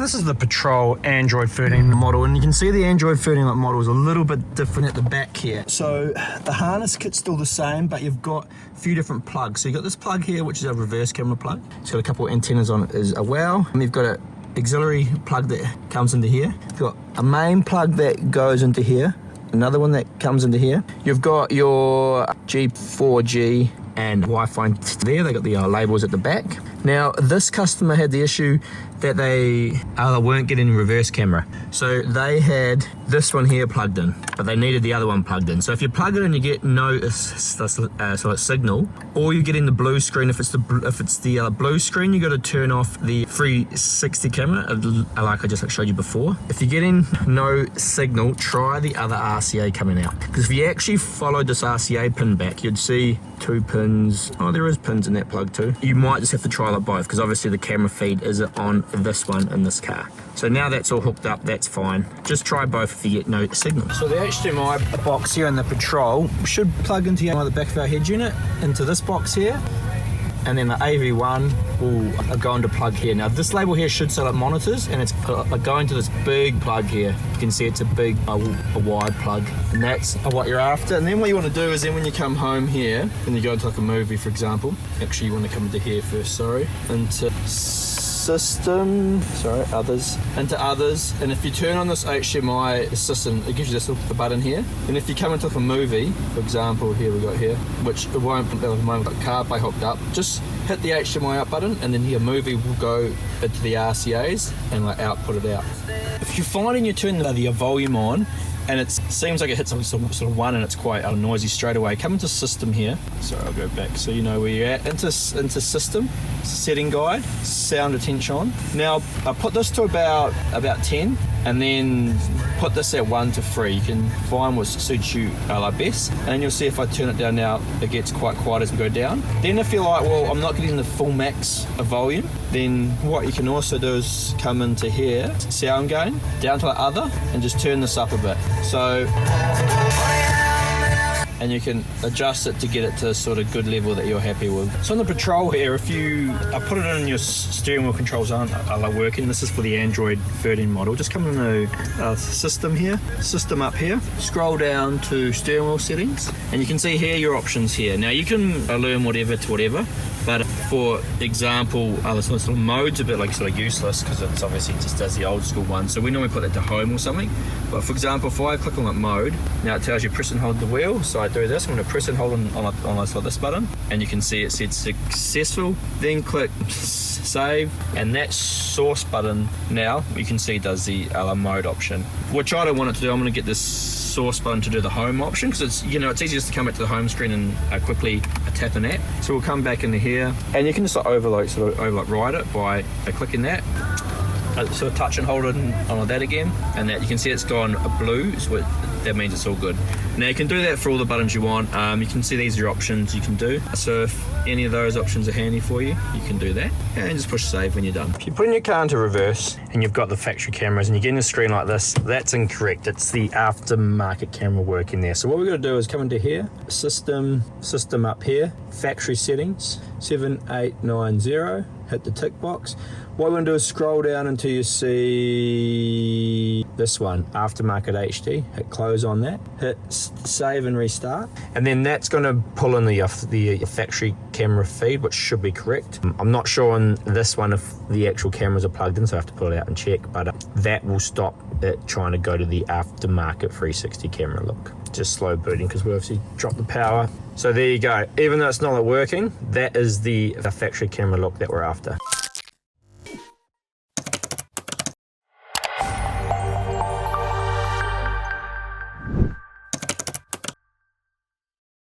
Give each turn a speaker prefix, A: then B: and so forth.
A: This is the Patrol Android 13 model, and you can see the Android 13 model is a little bit different at the back here. So the harness kit's still the same, but you've got a few different plugs. So you've got this plug here, which is a reverse camera plug. It's got a couple of antennas on it as well. And you've got an auxiliary plug that comes into here. You've got a main plug that goes into here, another one that comes into here. You've got your G4G and Wi-Fi there. They got the labels at the back. Now this customer had the issue that they weren't getting reverse camera, so they had this one here plugged in, but they needed the other one plugged in. So if you plug it in, you get no signal, or you get in the blue screen. If it's the blue screen, you got to turn off the 360 camera, like I just showed you before. If you're getting no signal, try the other RCA coming out, because if you actually followed this RCA pin back, you'd see 2 pins. Oh, there is pins in that plug too. You might just have to trial it both, because obviously the camera feed is on this one in this car. So now that's all hooked up, that's fine. Just try both if you get no signal. So the HDMI box here in the Patrol should plug into the back of our head unit, into this box here, and then the AV1 will go into plug here. Now this label here should sell at monitors, and it's going to this big plug here. You can see it's a big, a wide plug, and that's what you're after. And then what you want to do is then when you come home here, and you go into like a movie, for example, actually you want to come into here first, into system, into others, and if you turn on this HDMI system, it gives you this little button here, and if you come into a movie, for example, here we got here, which it won't at the moment, got CarPlay hooked up, just hit the HDMI up button, and then your movie will go into the RCAs and like output it out. If you're finding you turn the volume on and it seems like it hits sort of one and it's quite noisy straight away, come into system here. Sorry, I'll go back so you know where you're at. Into system, setting guide, sound attention on. Now I put this to about 10, and then put this at 1 to 3. You can find what suits you like best, and you'll see if I turn it down now, it gets quite quiet as we go down. Then if you're like, well, I'm not getting the full max of volume, then what you can also do is come into here, sound gain, down to the other, and just turn this up a bit. So, and you can adjust it to get it to a sort of good level that you're happy with. So on the Patrol here, if you put it in, your steering wheel controls aren't working. This is for the Android 13 model. Just come into system here, system up here, scroll down to steering wheel settings, and you can see here your options here. Now you can learn whatever to whatever, but for example, this little mode's a bit like sort of useless because it's obviously just does the old school one. So we normally put that to home or something. But for example, if I click on that mode, now it tells you press and hold the wheel. So I do this, I'm going to press and hold on this button, and you can see it said successful. Then click save, and that source button now you can see does the mode option, which I don't want it to do. I'm going to get this source button to do the home option, because it's it's easy just to come back to the home screen and quickly tap an app. So we'll come back into here, and you can just override it by clicking that. So touch and hold it on that again, and that you can see it's gone blue, so that means it's all good. Now you can do that for all the buttons you want. You can see these are your options you can do. So if any of those options are handy for you, you can do that, and just push save when you're done. If you're putting your car into reverse and you've got the factory cameras and you're getting a screen like this, that's incorrect. It's the aftermarket camera working there. So what we're going to do is come into here, system up here, factory settings, 7890, hit the tick box. What we're going to do is scroll down until you see this one, Aftermarket HD. Hit close on that, hit save and restart, and then that's going to pull in the factory camera feed, which should be correct. I'm not sure on this one if the actual cameras are plugged in, so I have to pull it out and check, but that will stop it trying to go to the aftermarket 360 camera look. Just slow booting because we obviously dropped the power. So there you go. Even though it's not working, that is the factory camera look that we're after.